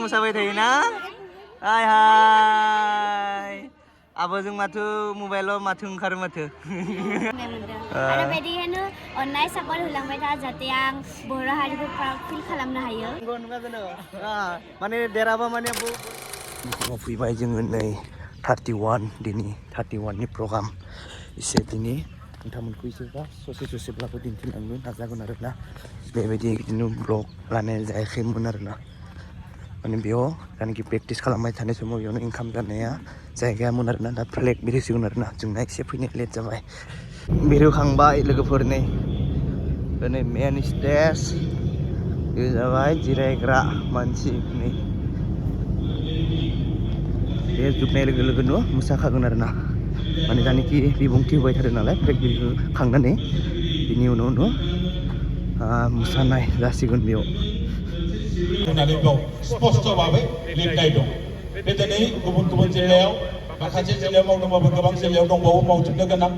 मोसाबाय थायोना हाय हाय आब'जों माथो मबाइलाव माथो ओंखारो माथो आरो बेबायदिनो अननाय सापर्ट होलांबाय था जाहाथे आं बर' हारिखौ प्राउड फिल खालामनो हायो माने देराबा माने फैबाय जोङो नै 31 दिनै 31 नि प्रग्राम एसे दिनै नोंथांमोनखौ एसेबा ससेब्लाबो दिन्थिलांनो नाजागोन आरोना बेबायदि बिदिनो ब्लग लानाय जायाखैमोन आरोना माने बेयाव जायनाखि प्रेक्टिस खालामबाय थानाय समाव बेयावनो ओंखाम जानाया जायगायामोन आरोना दा फ्लेग बिरहोसिगोन आरोना जोंना एसे फैनो लेट जाबाय बिरहोखांबाय लोगोफोर नै मेन स्टेज बे जाबाय जिरायग्रा मानसि नै बे जोबनाय लोगो लोगोनो मोसाखागोन आरोना माने जायनाखि बिबुंथि होबाय थादों नालाय फ्लेग बिरहोखांनानै बिनि उनावनो मोसानाय जासिगोन बेयाव होननानै बेयाव स्पष्ट भाबै लिरनाय दं बे दिनै गुबुन गुबुन जिल्लायाव माखासे जिल्लायाव मावदोंबाबो गोबां जिल्लायाव दंबावो मावजोबनो गोनां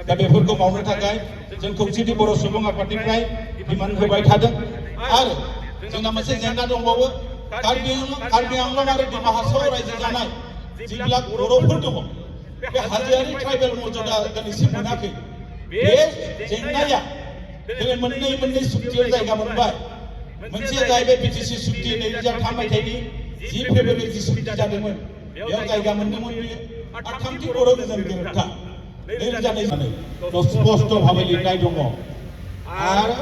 दा बेफोरखौ मावनो थाखाय जों खौसेथि बर' सुबुं आफादनिफ्राय बिबान होबाय थादों आरो जोंना मोनसे जेंना दंबावो कार्बि आंलं आरो डिमा हासाव रायजो जानाय जिबिला बर'फोर दङ बे हाजोआरि ट्राइबेल मर्यादा दिनैसिम मोनाखै बे जेंनाया जोङो मोननै सुक्तियाव जायगा मोनबाय मोनसे जाहैबाय बिटिसि सुक्ति 2003 मायथाइनि 10 फेब्रुवारि जि सुक्ति जादोंमोन बेयाव जायगा मोनदोंमोन बियो आरो थामथि बर' गोजोन गोरोबथा 2002 स्पष्ट भाबै लिरनाय दङ आरो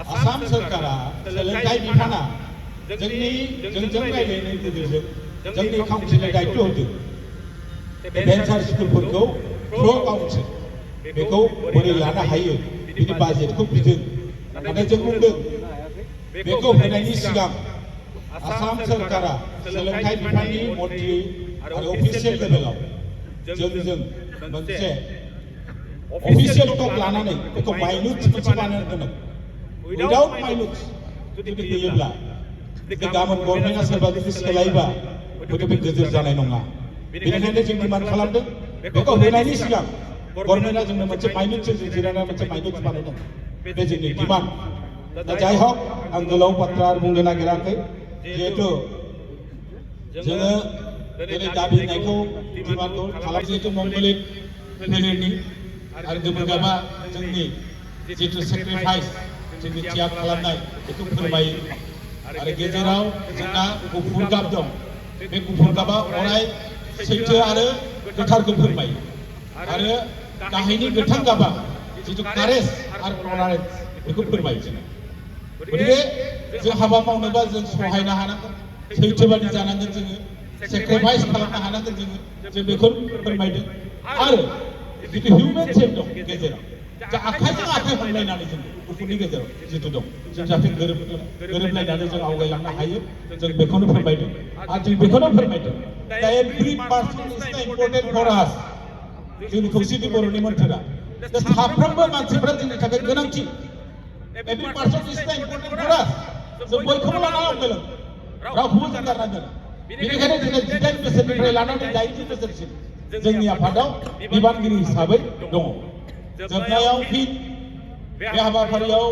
आसाम सोरखारा सोलोंथाइ बिफाना जोंजों रायज्लायनायनि गेजेरजों जोंनि काउन्सिलनि दायित्व होदों बे भेन्सार स्कुलफोरखौ प्र काउन्सिल बेखौ बोरै लानो हायो बिनि बाजेटखौ बिदों नाथाय जों बुंदों बेखौ होनायनि सिगां आसाम सोरखारा सोलोंथाइ बिफाननि मन्थ्रि आरो अफिसियेल लेभेलाव जोंजों मोनसे अफिसियेल टक लानानै बेखौ माइनुट्स मोनसे बानायनो गोनां उइदाउट माइनुट्स जुदि होयोब्ला गाबोन गभर्नमेन्टआ सोरबा जुदि सोलायोबा हयथ' बे गोजोर जानाय नङा बेनिखायनो जों डिमान्ड खालामदों बेखौ होनायनि सिगां गभर्नमेन्टआ जोंनो मोनसे माइनुट्स जिरायनानै मोनसे माइनुट्स बानायदों बे जोंनि डिमान्ड दा जाय हक आं गोलाव बाथ्रा बुंनो नागिराखै जिहेतु जोङो दिनै दाबि होनायखौ डिमान्डखौ खालाम जिहेतु मंगलिक फेमिलिनि आरो गोबोरगाबा जोंनि जितु सेक्रिफाइस जोंनि त्याग खालामनाय बेखौ फोरमायो आरो गेजेराव जोंना गुफुर गाब दं बे गुफुर गाबा अराय सैथो आरो गोथारखौ फोरमायो आरो गाहायनि गोथां गाबा जितु कारेज आरो टलारेन्स बेखौ फोरमायो जोङो गतिके जों हाबा मावनोबा जों सहायनो हानांगोन सैथोबादि जानांगोन जोङो सेक्रिफाइस खालामनो हानांगोन जों बेखौ फोरमायदों आरो जितु हिउमेन सेम दं गेजेराव जा आखाइजों आखाइ हमलायनानै जों गुफुरनि गेजेराव जितु दं जों जाहाथे गोरोबलायनानै जों आवगायलांनो हायो जों बेखौनो फोरमायदों आरो जों बेखौनो फोरमायदों दा एभ्रि पार्सन इज इम्पर्टेन्ट फर आस जोंनि खौसेथि बर'नि मोन्थोरा दा साफ्रोमबो मानसिफ्रा जोंनि थाखाय गोनांथि एभ्रि पार्सन इज इम्पर्टेन्ट फर आस जों बयखौबो लानानै आवगायलां रावखौबो जों गारनांगोन बेनिखायनो जोङो 18 बोसोरनिफ्राय लानानै 80 बोसोरसिम जोंनि आफादाव बिबानगिरि हिसाबै दङ जोबनायाव फिन बे हाबाफारियाव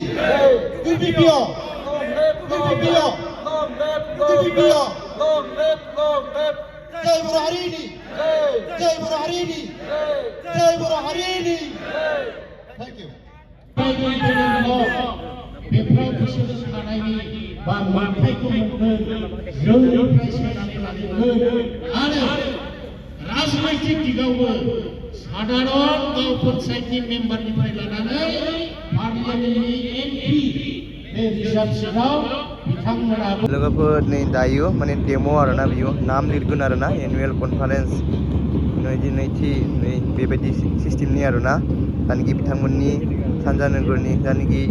जय बर' हारिनि जय बर' हारिनि जय बर' हारिनि थैंक यू बेफोराव गोसो थानायनि बा मोनथायखौ मोनगोन जोंनिफ्राय सोनानै लानांगोन आरो राजनैतिक दिगावबो साधारन गाव पन्सायतनि मेम्बारनिफ्राय लानानै पार्लियामेन्टनि एमपि बे रिजार्भ सिटआव बिथांमोनाबो लोगोफोर नै दायो माने डेम' आरोना बियो नाम लिरगोन आरोना एनुवेल कनफारेन्स नैथि नै बेबायदि सिस्टेमनि आरोना जायनाखि बिथांमोननि सानजा नोगोरनि जायनाखि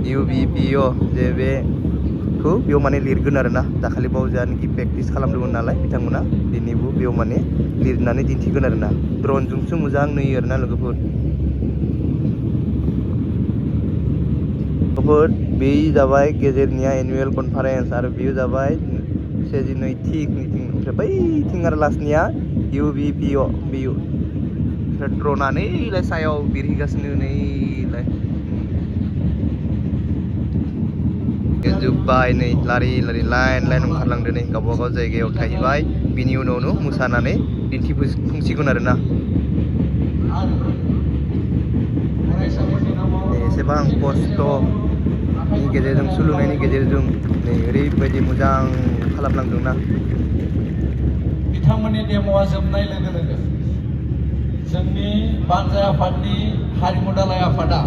UBPO जे बेखौ बेयाव माने लिरगोन आरोना दाखालि बाव जायनाखि प्रेक्टिस खालामदोंमोन नालाय बिथांमोना दिनैबो बेयाव माने लिरनानै दिन्थिगोन आरोना ड्रनजोंसो मोजां नुयो आरोना लोगोफोर बे जाबाय गेजेरनिया एनुवेल कनफारेन्स आरो बेयो जाबाय नैथि मिटिं ओमफ्राय बैथिं आरो लास्टनिया UBPO बेयो ड्र'ना नैलाय सायाव बिरहैगासिनो नैलाय जोब्बाय नै लारि लारि लाइन ओंखारलांदो नै गावबा गाव जायगायाव थाहैबाय बिनि उनावनो मोसानानै दिन्थिफुंसिगोन आरोना एसेबां खस्थ'नि गेजेरजों सोलोंनायनि गेजेरजों नै ओरैबायदि मोजां खालामलांदोंना बिथांमोननि डेम'आ जोबनाय लोगो लोगो जोंनि बानजाय आफादनि हारिमु दालाय आफादा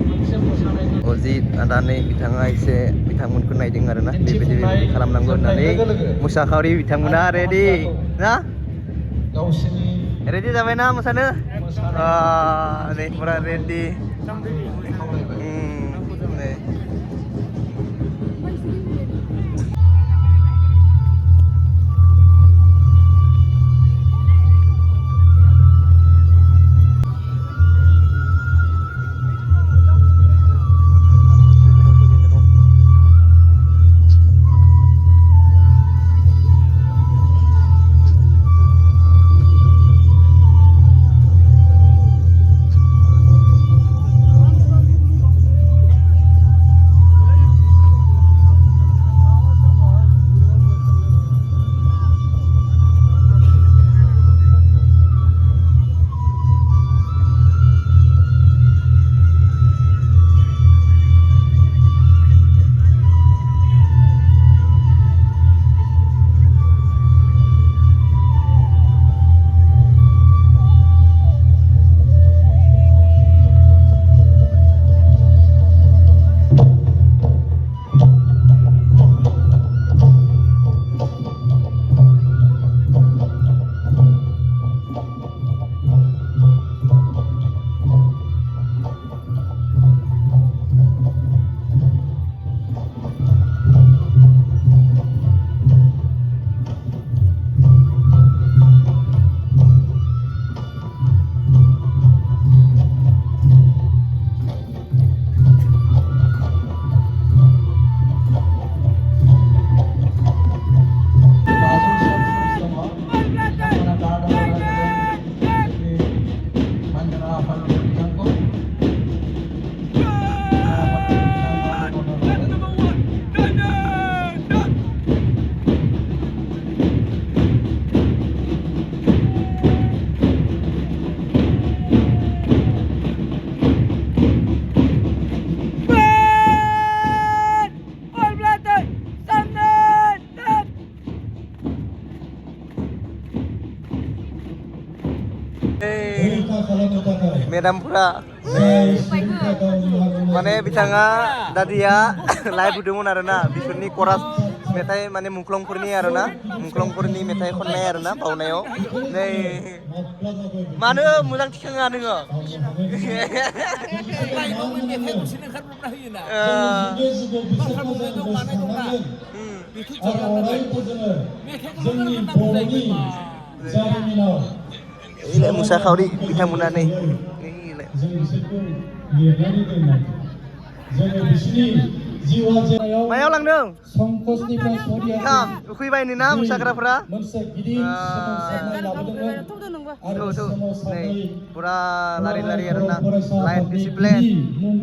मोनसे मोसानायनि अजित आदानै बिथाङा एसे बिथांमोनखौ नायदों आरोना बेबायदि खालामनांगौ होननानै मोसाखावरि बिथांमोना रेडि ना गावसोरनि रेडि जाबायना मोसानो नै फुरा रेडि नै मेदामफोरा माने बिथाङा दादिया लाइभ होदोंमोन आरोना बिसोरनि करास मेथाइ माने मुंख्लंफोरनि आरोना मुंख्लंफोरनि मेथाइ खननाय आरोना बावनायाव नै मानो मोजां थिखाङा नोङो मुसाखावरि बिथांमोना नै मायाव लांदों उखैबाय ना मोसाग्राफोरा नै फुरा लारि लारि आरोना लाइन डिसिप्लिन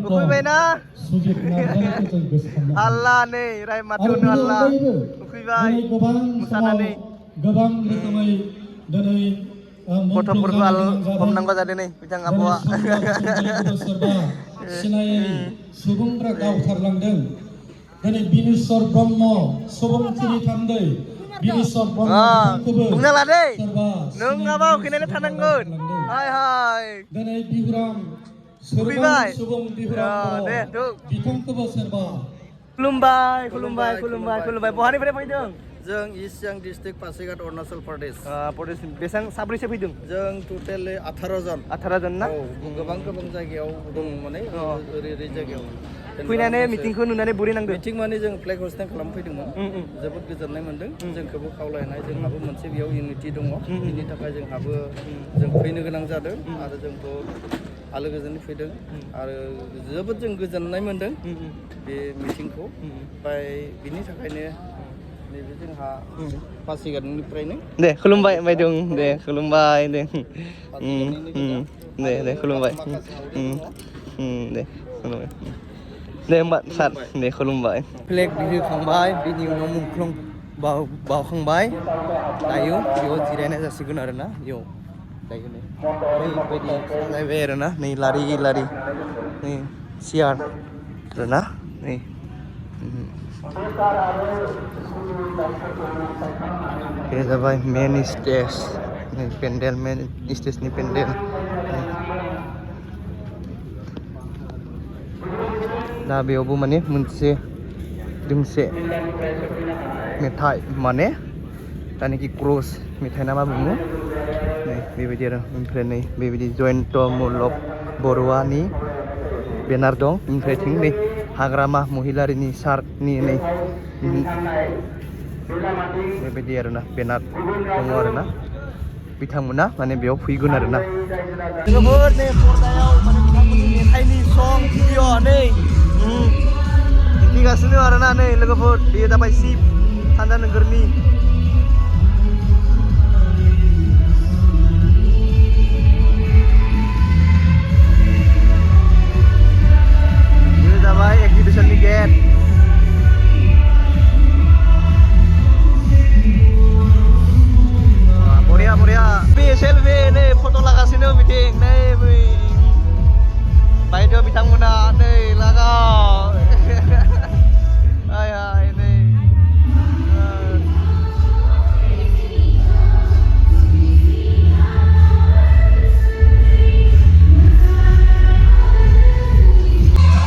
उखैबाय ना हाल्ला नै राय माथोनो हाल्ला उखैबाय मोसानानै गोबां रोखोमै दिनै गथ'फोरखौ हमनांगौ जादों नै बिथां आब'आ सोरबा सिनायै सुबुंफ्रा गावथारलांदों दिनै बिनेश्वर ब्रह्म सुबुंथिनि थान्दै बिनेश्वर ब्रह्मखौबो बुंना लादे नों आबा उखैनानै थानांगोन हाय हाय दिनै बिहुराम सुबुं बिहुराम बिथांखौबो सोरबा खुलुमबाय खुलुमबाय खुलुमबाय खुलुमबाय बहानिफ्राय फैदों जों इस्ट सियां डिस्ट्रिक्ट पासिघाट अरुणाचल प्रदेश बेसेबां साब्रैसो फैदों जों टटेलि 18 जन ना गोबां जायगायाव दं माने ओरै जायगायाव फैनानै मिटिंखौ नुनानै बोरै नांदों मिटिं माने जों फ्लेग हस्टिं खालामफैदोंमोन जोबोद गोजोननाय मोनदों जोंखौबो खावलायनाय जोंहाबो मोनसे बेयाव इउनिटि दङ बिनि थाखाय जों फैनो गोनां जादों आरो जोंथ' आलो गोजोनै फैदों आरो जोबोद जों गोजोननाय मोनदों बे मिटिंखौ ओमफ्राय बिनि थाखायनो नैबे जोंहा पासिघाटनिफ्रायनो दे खुलुमबाय बायदों दे खुलुमबाय दे दे खुलुमबाय दे खुलुमबाय दे होमबा सार दे खुलुमबाय फ्लेग बिहोखांबाय बिनि उनाव मुंख्लं बावखांबाय दायो बेयाव जिरायनाय जासिगोन आरोना बेयाव दायो नै ओरैबायदि साजायबाय आरोना नै लारि लारि नै सियार आरोना नै बे जाबाय मेन स्टेज नै पेन्डेल मेन स्टेजनि पेन्डेल दा बेयावबो माने मोनसे दोंसे मेथाइ माने दानिकि क्रस मेथाइ ना मा बुङो नै बेबायदि आरो ओमफ्राय नै बेबायदि जयन्त मुलक बरुवानि बेनार दं ओमफ्रायथिं नै हाग्रामा महिलारिनि सार्कनि नै बेबायदि आरोना बेनार दङ आरोना बिथांमोना माने बेयाव फैगोन आरोना लोगोफोर नै पर्दायाव माने बिथांमोननि मेथाइनि सं भिडिअ नै दिन्थिगासिनो आरोना नै लोगोफोर बेयो जाबाय शिब सानजा नोगोरनि बेयो जाबाय एक्जिबिसननि गेट बरिया बरिया सेलफि नै फट' लागासिनो बिथिं नै बायद' बिथांमोना नै लागाव हाय हाय नै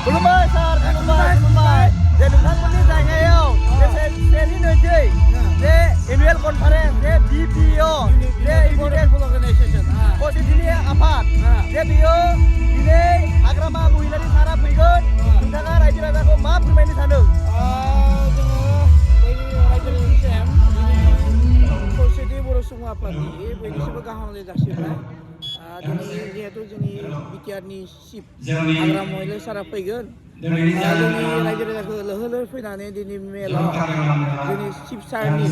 खुलुमबाय सार खुलुमबाय जे नोंथांमोननि जायगायाव सेनि नैथि जे एनुवेल कनफारेन्स जे BPO जे दिनै आफाद जे बियो दिनै हाग्रामा महिलारि सारा फैगोन नोंथाङा रायजो राजाखौ मा फोरमायनो सानो खौसेथि बर' सुबुं आफादनि बयनिसिमबो गाहाम हामलायनाय जासिबाय दिनै जिहेतु जोंनि बिटिआरनि चिफ हाग्रामा महिलारि सारा फैगोन जोंनि रायजो राजाखौ लोहो लोहो फैनानै दिनै मेलाव जोंनि चिफ सारनि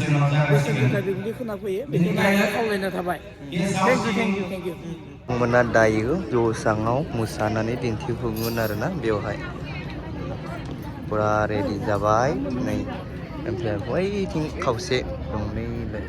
बोसोन गोसा बिबुंथि खोनाफैयो बेखौनो आङो खावलायना थाबाय थेंक इउ मोना दायो जौसाङाव मोसानानै दिन्थिफुंगोन आरोना बेवहाय फुरा रेडि जाबाय नै ओमफ्राय बैथिं खावसे दं नैलाय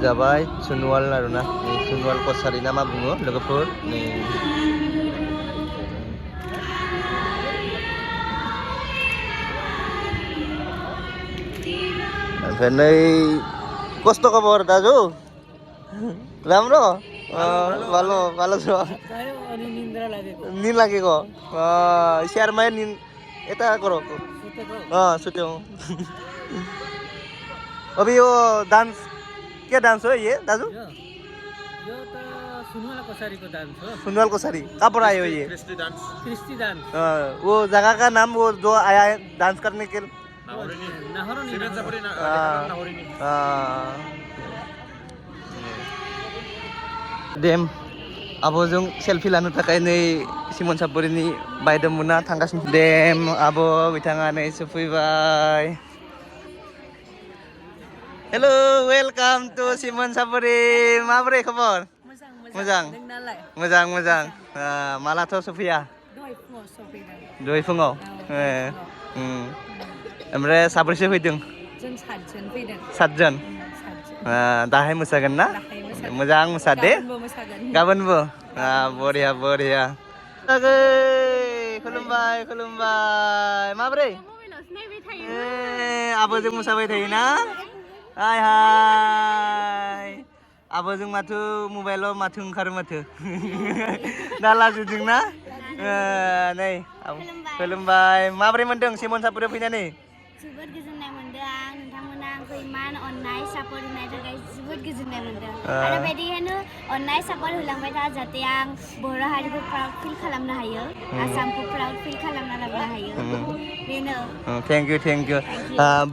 जाबाय सुनवाल आरोना सुनवाल कसारी ना मा बुङो लोगोफोर नै ओमफ्राय नै कस्तो खबर दाजु राम्रो भालो भालो छ निन लागेको स्याहारमा निन यता करो सुत्यो अभी यो डांस क्या डांस हो ये दादू यो तो सुनवाल कोसारी को डांस हो सुनवाल कोसारी कहाँ पर आए हो ये क्रिस्टी डांस वो जगह का नाम वो जो आया है डांस करने के डेम आब'जों सेल्फि लानो थाखाय नै सिमन सापरिनि बायदोंमोना थांगासिनो देम आब' बिथाङा नै सफैबाय हेलो वेलकाम टु सिमन सापरि माबोरै खबर मोजां मोजां मोजां मालाथ' सफैया दहाय फुङाव ओमफ्राय साब्रैसो फैदों जों सातजन फैदों सातजन दाहाय मोसागोन ना मोजां मोसा दे गाबोनबो बरिया बरिया खुलुमबाय खुलुमबाय माबोरै आब'जों मोसाबाय थायोना हाय हाय आब'जों माथो मबाइलाव माथो ओंखारो माथो दा लाजुदोंना नै खुलुमबाय माबोरै मोनदों सिमन सापरियाव फैनानै जोबोद गोजोननाय मोनदों आं नोंथांमोना आंखौ इमान अननाय सापर्ट होनाय थाखाय जोबोद गोजोननाय मोनदों आरो बेबायदिनो अननाय सापर्ट होलांबाय था जाहाथे आं बर' हारिखौ प्राउड फिल खालामनो हायो आसामखौ प्राउड फिल खालामना लाबोनो हायो बेनो थेंक इउ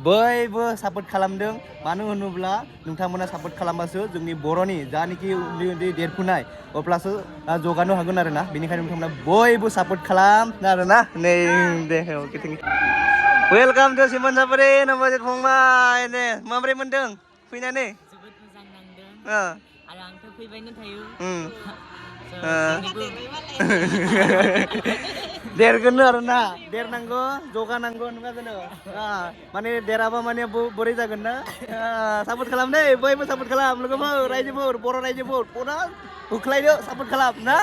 बयबो सापर्ट खालामदों मानो होनोब्ला नोंथांमोना सापर्ट खालामबासो जोंनि बर'नि जानाखि उन्दै उन्दै देरफुनाय अब्लासो जौगानो हागोन आरोना बेनिखायनो नोंथांमोना बयबो सापर्ट खालाम आरोना नै दे अके थेंक इउ वेलकाम टु सिमन सापरि नमस्ते फंबाय दे माबोरै मोनदों फैनानै जोबोद मोजां नांदों आरो आंथ' फैबायनो थायो देरगोन आरोना देरनांगौ जौगानांगौ नङा जोनो माने देराबा माने बोरै जागोन ना सापर्ट खालाम दे बयबो सापर्ट खालाम लोगोफोर रायजोफोर बर' रायजोफोर फना होख्लायदो सापर्ट खालाम ना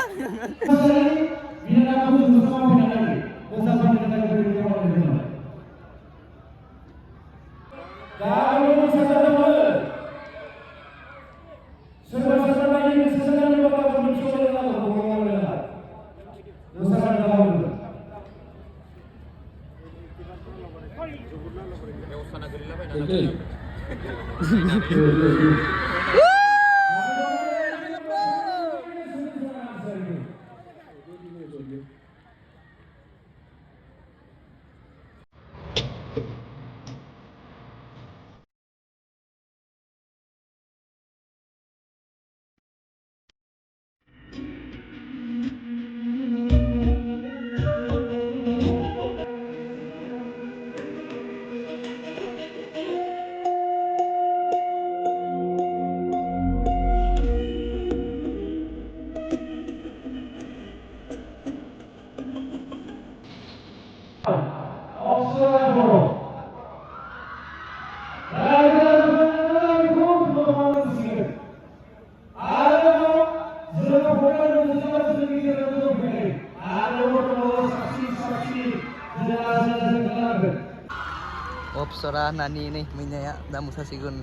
Opsora nani ini minyak dah musa sigun.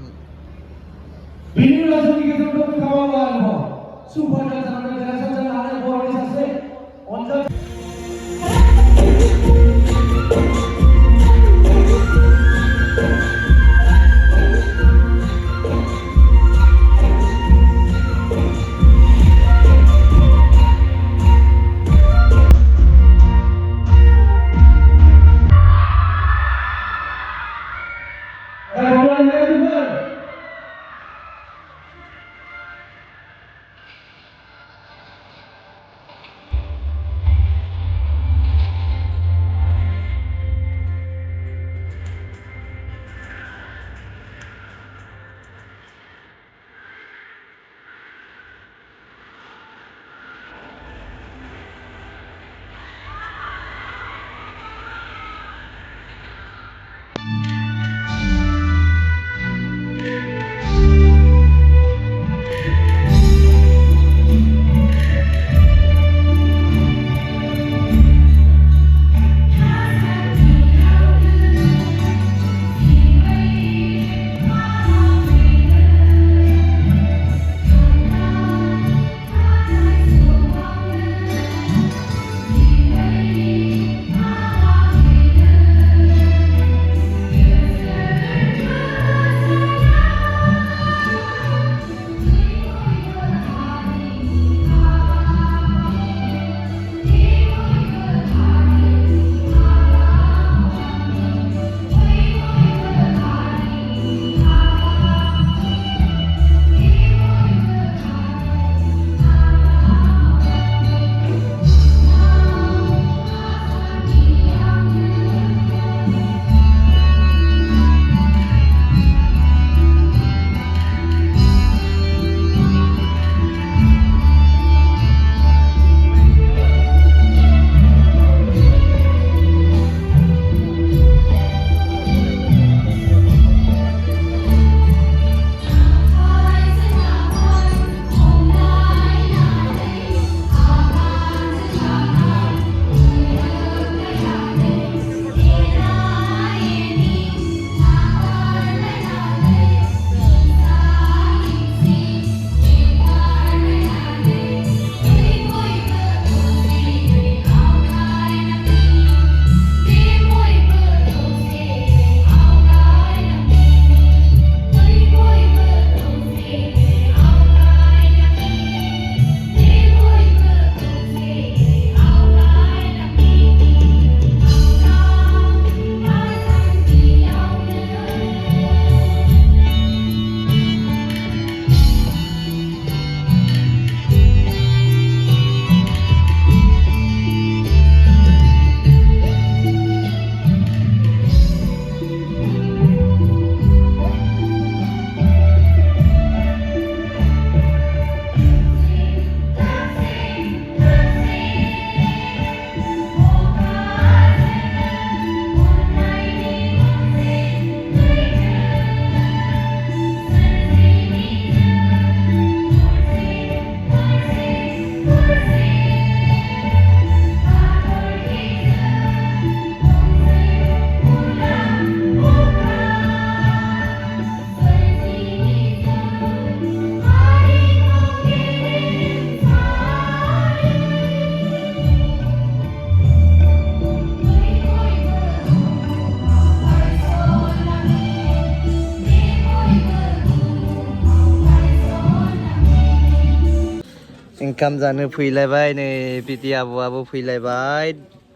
ओंखाम जानो फैलायबाय नै पिटि आब'आबो फैलायबाय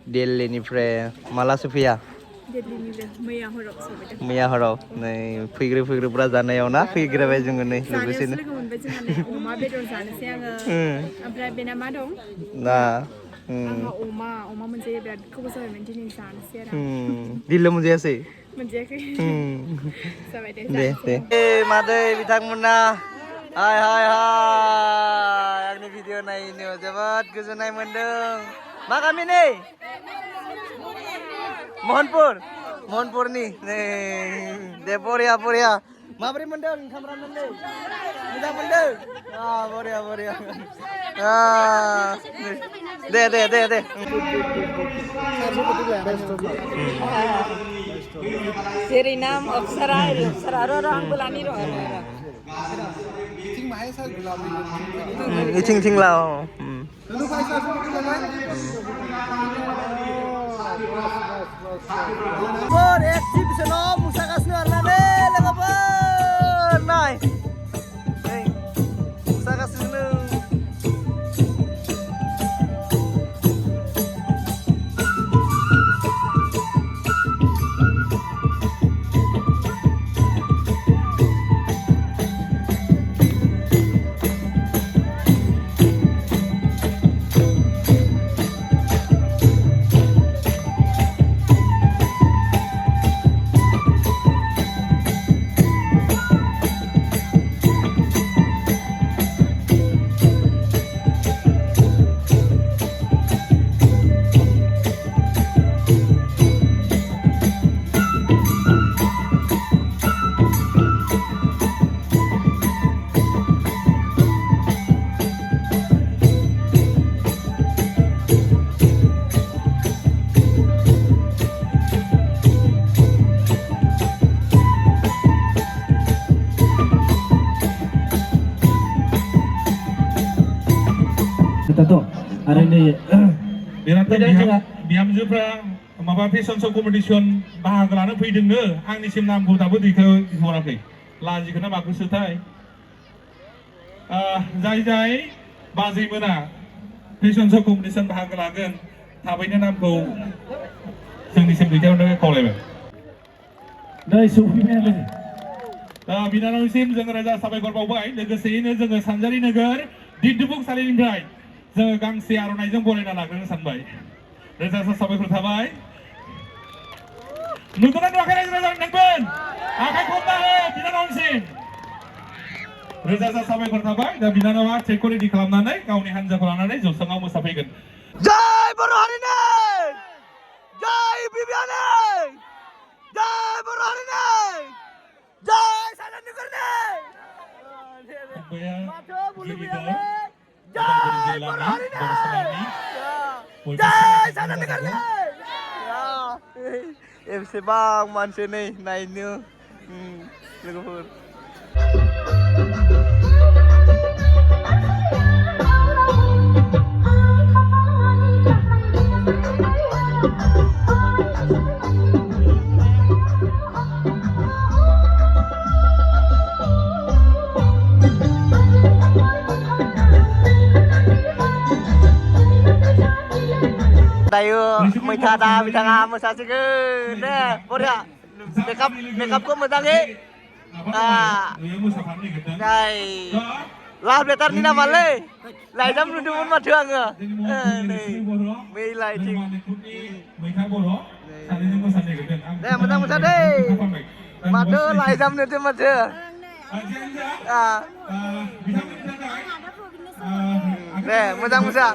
दिल्लीनिफ्राय माला सफैया मैया हराव नै फैग्रोब्रा जानायाव ना फैग्रोबाय जोङो नै लोगोसेनो अमा बेदर जानोसै आङो ओमफ्राय बेना मा दं ना आंहा अमा मोनसे बिराद गोबाव जाबायमोन दिनै जानोसै आरो दिल्लीयाव मोनजायासै मोनजायाखै जाबाय दे दे मादै बिथांमोना हाय आंनि भिडिअ नायनो जोबोद गोजोननाय मोनदों मा गामि नै महनपुरनि नै दे बरिया माबोरै मोनदों ओंखाम राननानै मोजां मोनदों बरिया दे जेरै नाम अप्सरा र' आंबो लानि र' इथिं ला एक्जिबिसनाव मोसागासिनो आरोना लोगोफोर नाय मोसागासिनो आरो नै बिहामजोफ्रा माबा फेसन श' कम्पिटिसन बाहागो लानो फैदोंनो आंनिसिम नामखौ दाबो दैथायहराखै लाजिखोना माखोसोथाय जाय बाजैमोना फेसन श' कम्पिटिसन बाहागो लागोन थाबैनो नामखौ जोंनिसिम दैथायहरनो खावलायबाय नै सौफैबाय बिनानावनिसिम जों रोजा साबायखर बावबाय लोगोसेयैनो जोङो सानजारि नोगोर दिन्थुफुंसालिनिफ्राय जोङो गांसे आर'नाइजों बरायना लाग्रोनो सानबाय रोजा साबायखर थाबाय नुदोंना नुवाखै रायजो राजा नोंबोन आखाइ खबना हो बिनानावनिसिम रोजा साबायखर थाबाय दा बिनानावा टेकखौ रेडि खालामनानै गावनि हान्जाखौ लानानै जौस्राङाव मोसाफैगोन जय बर' हारिनि जय बिबियानि जय बर' हारिनि जय सानजारि नोगोरनि जय बर' हारिनि जय सानजारि नोगोरनि एसेबां मानसि नै नायनो लोगोफोर दायो मैथा दा बिथाङा मोसासिगोन दे बरिया मेकआपखौ मोजाङै लाभ लेटारनि नामालै लाइजाम नुदोंमोन माथो आङो नै बै लाइथिं दे मोजां मोसा दे माथो लाइजाम नुदों माथो दे मोजां मोसा